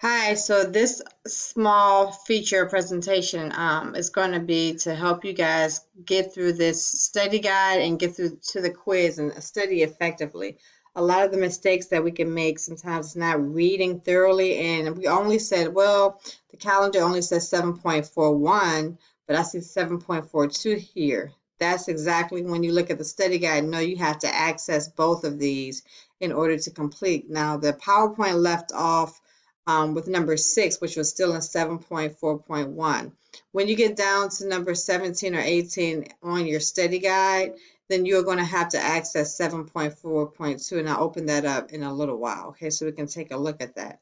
Hi, so this small feature presentation is going to be to help you guys get through this study guide and get through to the quiz and study effectively. A lot of the mistakes that we can make sometimes is not reading thoroughly, and we only said, well, the calendar only says 7.41, but I see 7.42 here. That's exactly when you look at the study guide, no, you have to access both of these in order to complete. Now, the PowerPoint left off with number 6, which was still in 7.4.1. When you get down to number 17 or 18 on your study guide, then you're going to have to access 7.4.2, and I'll open that up in a little while, okay, so we can take a look at that.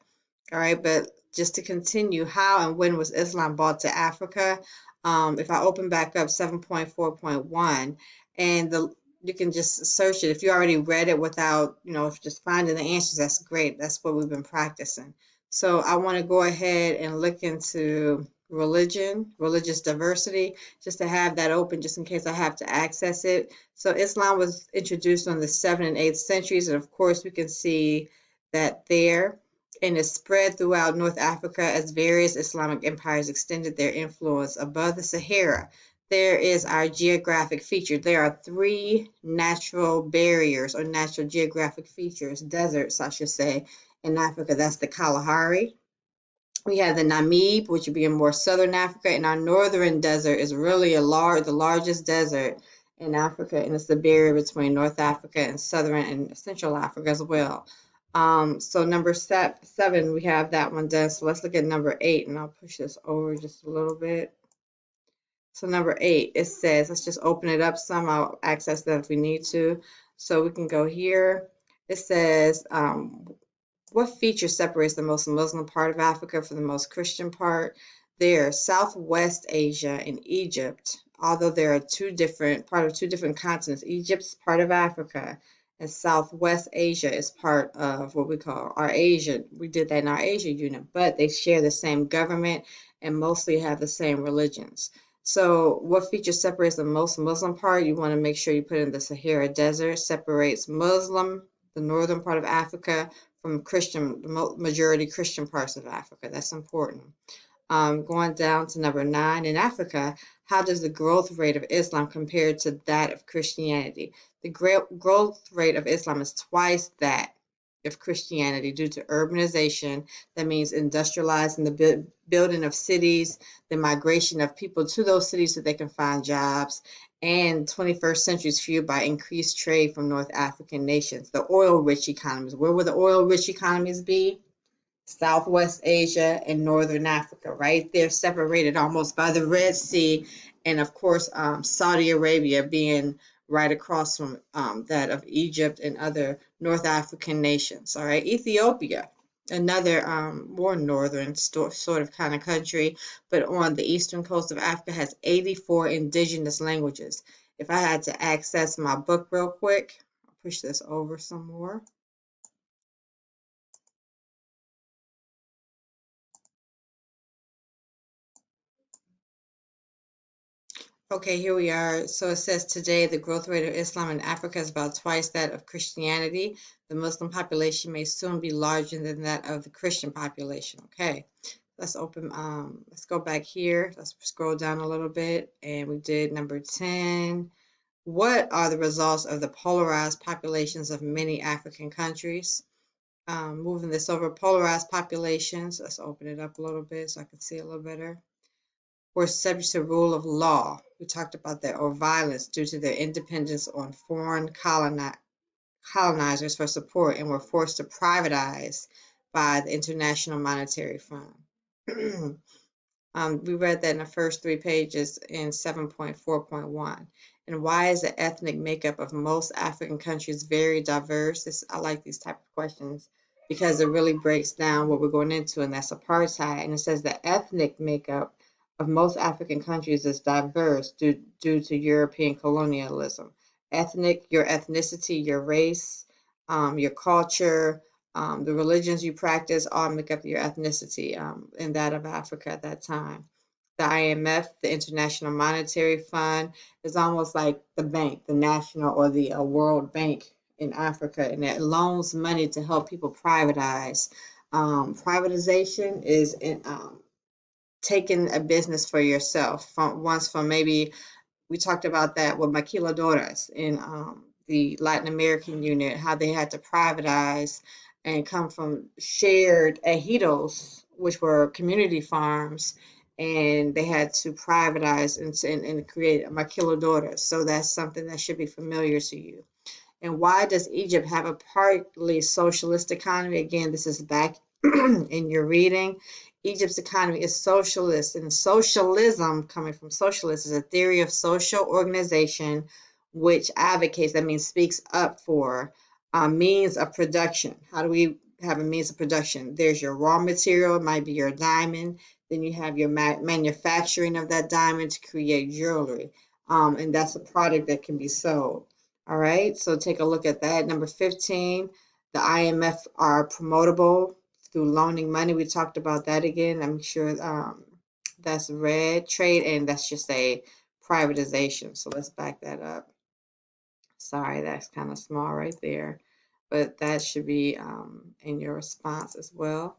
All right, but just to continue, how and when was Islam brought to Africa? If I open back up 7.4.1, and you can just search it. If you already read it without, just finding the answers, that's great. That's what we've been practicing. So I want to go ahead and look into religion, religious diversity, just to have that open just in case I have to access it. So Islam was introduced in the 7th and 8th centuries, and of course we can see that there, and it spread throughout North Africa as various Islamic empires extended their influence above the Sahara. There is our geographic feature. There are 3 natural barriers or natural geographic features, deserts, I should say, in Africa. That's the Kalahari. We have the Namib, which would be in more southern Africa, and our northern desert is really the largest desert in Africa, and it's the barrier between North Africa and southern and central Africa as well. So number 7, we have that one done. So let's look at number 8, and I'll push this over just a little bit. So number 8, it says, let's just open it up some. I'll access that if we need to. So we can go here. It says, what feature separates the most Muslim part of Africa from the most Christian part? There, Southwest Asia and Egypt, although they are part of two different continents. Egypt's part of Africa, and Southwest Asia is part of what we call our Asia. We did that in our Asia unit, but they share the same government and mostly have the same religions. So what feature separates the most Muslim part? You want to make sure you put in the Sahara Desert, separates Muslim, the northern part of Africa, from Christian, the majority Christian parts of Africa. That's important. Going down to number 9, in Africa, how does the growth rate of Islam compare to that of Christianity? The growth rate of Islam is twice that of Christianity due to urbanization. That means industrializing the building of cities, the migration of people to those cities so they can find jobs, and 21st century is fueled by increased trade from North African nations, the oil-rich economies. Where will the oil-rich economies be? Southwest Asia and Northern Africa, right? They're separated almost by the Red Sea, and of course, Saudi Arabia being right across from that of Egypt and other North African nations, all right? Ethiopia, another more northern sort of kind of country, but on the eastern coast of Africa, has 84 indigenous languages. If I had to access my book real quick, I'll push this over some more. Okay, here we are. So it says today the growth rate of Islam in Africa is about twice that of Christianity. The Muslim population may soon be larger than that of the Christian population. Okay, let's go back here. Let's scroll down a little bit. And we did number 10. What are the results of the polarized populations of many African countries? Moving this over, polarized populations. Let's open it up a little bit so I can see a little better. Were subject to rule of law. We talked about that, or violence due to their independence on foreign colonizers for support, and were forced to privatize by the International Monetary Fund. We read that in the first 3 pages in 7.4.1. And why is the ethnic makeup of most African countries very diverse? I like these type of questions because it really breaks down what we're going into, and that's apartheid. And it says the ethnic makeup of most African countries is diverse due to European colonialism. Your ethnicity, your race, your culture, the religions you practice all make up your ethnicity in that of Africa at that time. The IMF, the International Monetary Fund, is almost like the bank, the national or the World Bank in Africa, and it loans money to help people privatize Privatization is taking a business for yourself from maybe we talked about that with maquiladoras in the Latin American unit, how they had to privatize and come from shared ejidos, which were community farms, and they had to privatize and create maquiladoras. So that's something that should be familiar to you. And why does Egypt have a partly socialist economy? Again, this is back in your reading. Egypt's economy is socialist, and socialism, coming from socialist, is a theory of social organization which advocates, that means speaks up for means of production. How do we have a means of production? There's your raw material, it might be your diamond. Then you have your manufacturing of that diamond to create jewelry. And that's a product that can be sold. All right, so take a look at that. Number 15, the IMF are promotable through loaning money. We talked about that again. I'm sure that's red trade, and that's just a privatization. So let's back that up. Sorry, that's kind of small right there, but that should be in your response as well.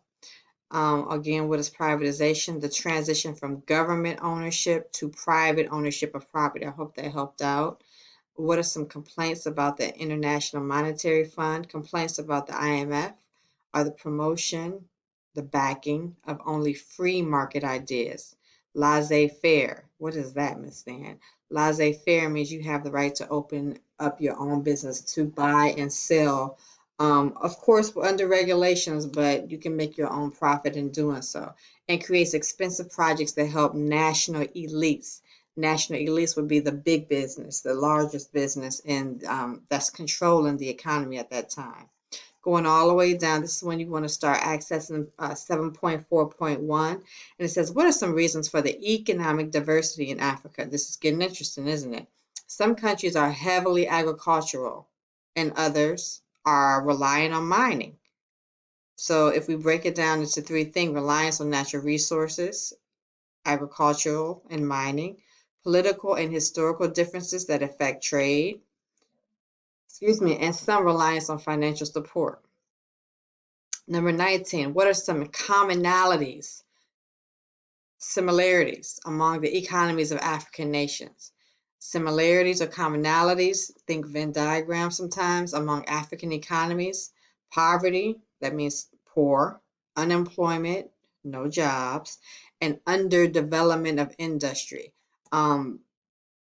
Again, what is privatization? The transition from government ownership to private ownership of property. I hope that helped out. What are some complaints about the International Monetary Fund? Complaints about the IMF are the promotion, the backing of only free market ideas. Laissez-faire. What is that, Ms. Stan? Laissez-faire means you have the right to open up your own business, to buy and sell. Of course, we're under regulations, but you can make your own profit in doing so. And creates expensive projects that help national elites. National elites would be the big business, the largest business, and that's controlling the economy at that time. Going all the way down, this is when you want to start accessing 7.4.1. And it says, what are some reasons for the economic diversity in Africa? This is getting interesting, isn't it? Some countries are heavily agricultural, and others are relying on mining. So if we break it down into three things: reliance on natural resources, agricultural and mining, political and historical differences that affect trade, and some reliance on financial support. Number 19, what are some commonalities, similarities among the economies of African nations? Similarities or commonalities, think Venn diagram sometimes, among African economies. Poverty, that means poor, unemployment, no jobs, and underdevelopment of industry.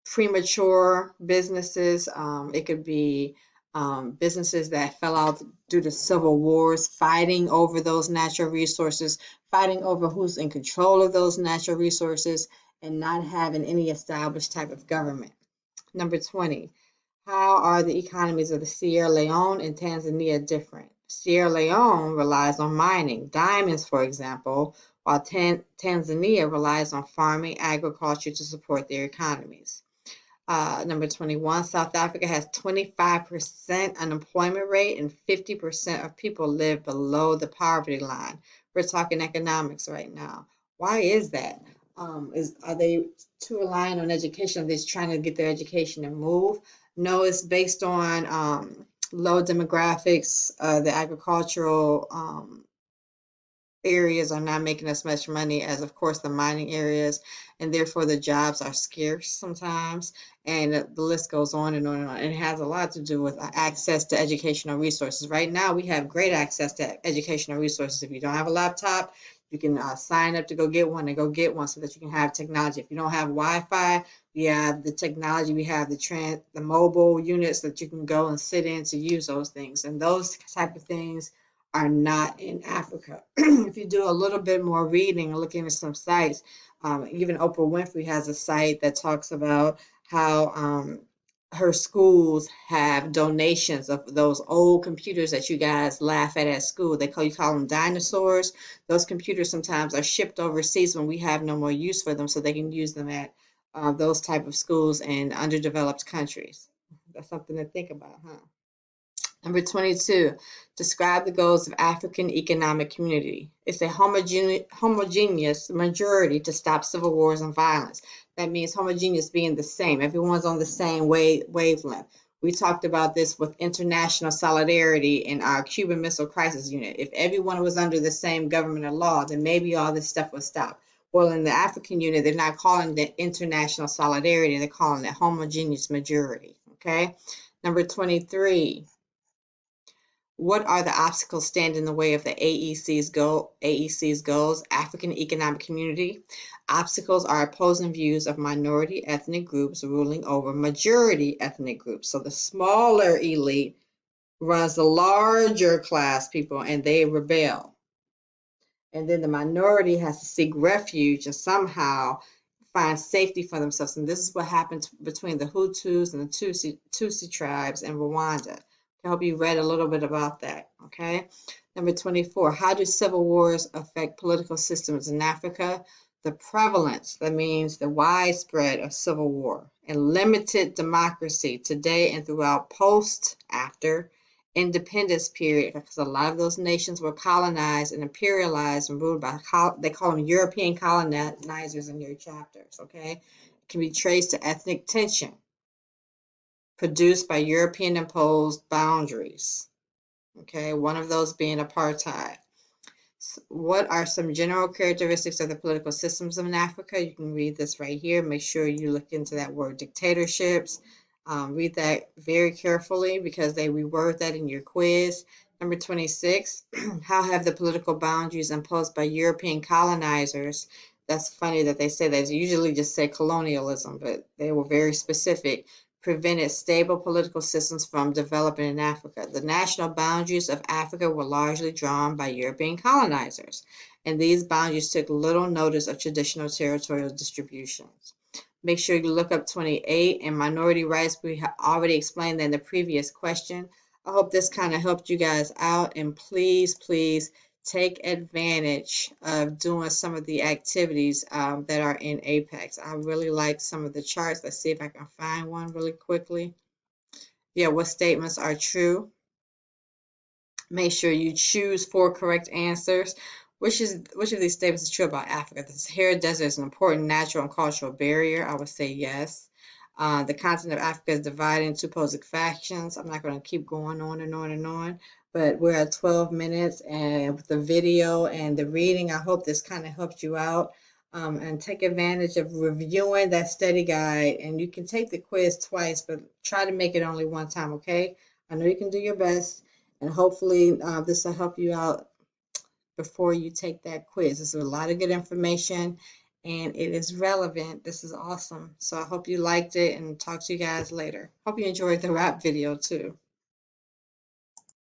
Premature businesses, it could be businesses that fell out due to civil wars, fighting over those natural resources, fighting over who's in control of those natural resources, and not having any established type of government. Number 20, how are the economies of the Sierra Leone and Tanzania different? Sierra Leone relies on mining, diamonds, for example, while Tanzania relies on farming, agriculture to support their economies. Number 21, South Africa has 25% unemployment rate and 50% of people live below the poverty line. We're talking economics right now. Why is that? Are they too reliant on education? Are they just trying to get their education and move? No, it's based on low demographics. The agricultural areas are not making as much money as, of course, the mining areas, and therefore the jobs are scarce sometimes, and the list goes on and on and on. And it has a lot to do with access to educational resources. Right now, we have great access to educational resources. If you don't have a laptop, you can sign up to go get one and go get one so that you can have technology. If you don't have Wi-Fi, we have the technology. We have the mobile units that you can go and sit in to use those things. And those type of things are not in Africa. If you do a little bit more reading and looking at some sites, even Oprah Winfrey has a site that talks about how her schools have donations of those old computers that you guys laugh at school. You call them dinosaurs. Those computers sometimes are shipped overseas when we have no more use for them, so they can use them at those type of schools in underdeveloped countries. That's something to think about, huh? Number 22, describe the goals of African economic community. It's a homogeneous majority to stop civil wars and violence. That means homogeneous being the same. Everyone's on the same wavelength. We talked about this with international solidarity in our Cuban Missile Crisis Unit. If everyone was under the same government or law, then maybe all this stuff would stop. Well, in the African unit, they're not calling it international solidarity. They're calling it homogeneous majority. Okay. Number 23. What are the obstacles standing in the way of the AEC's goals? African Economic Community. Obstacles are opposing views of minority ethnic groups ruling over majority ethnic groups. So the smaller elite runs the larger class people and they rebel. And then the minority has to seek refuge and somehow find safety for themselves. And this is what happened between the Hutus and the Tutsi tribes in Rwanda. I hope you read a little bit about that, okay? Number 24, how do civil wars affect political systems in Africa? The prevalence, that means the widespread of civil war and limited democracy today and throughout after independence period, because a lot of those nations were colonized and imperialized and ruled by, they call them European colonizers in your chapters, okay? It can be traced to ethnic tension produced by European imposed boundaries, okay? One of those being apartheid. What are some general characteristics of the political systems in Africa? You can read this right here. Make sure you look into that word dictatorships. Read that very carefully because they reword that in your quiz. Number 26, how have the political boundaries imposed by European colonizers? That's funny that they say that. They usually just say colonialism, but they were very specific. Prevented stable political systems from developing in Africa. The national boundaries of Africa were largely drawn by European colonizers, and these boundaries took little notice of traditional territorial distributions. Make sure you look up 28 and minority rights. We have already explained that in the previous question. I hope this kind of helped you guys out, and please, please take advantage of doing some of the activities that are in Apex. I really like some of the charts. Let's see if I can find one really quickly. Yeah, what statements are true? Make sure you choose 4 correct answers. Which of these statements is true about Africa? The Sahara Desert is an important natural and cultural barrier. I would say yes. The continent of Africa is divided into opposing factions. I'm not going to keep going on and on and on, but we're at 12 minutes, and with the video and the reading, I hope this kind of helped you out. And take advantage of reviewing that study guide. And you can take the quiz twice, but try to make it only one time, okay? I know you can do your best, and hopefully this will help you out before you take that quiz. This is a lot of good information, and it is relevant. This is awesome. So I hope you liked it, and talk to you guys later. Hope you enjoyed the rap video too.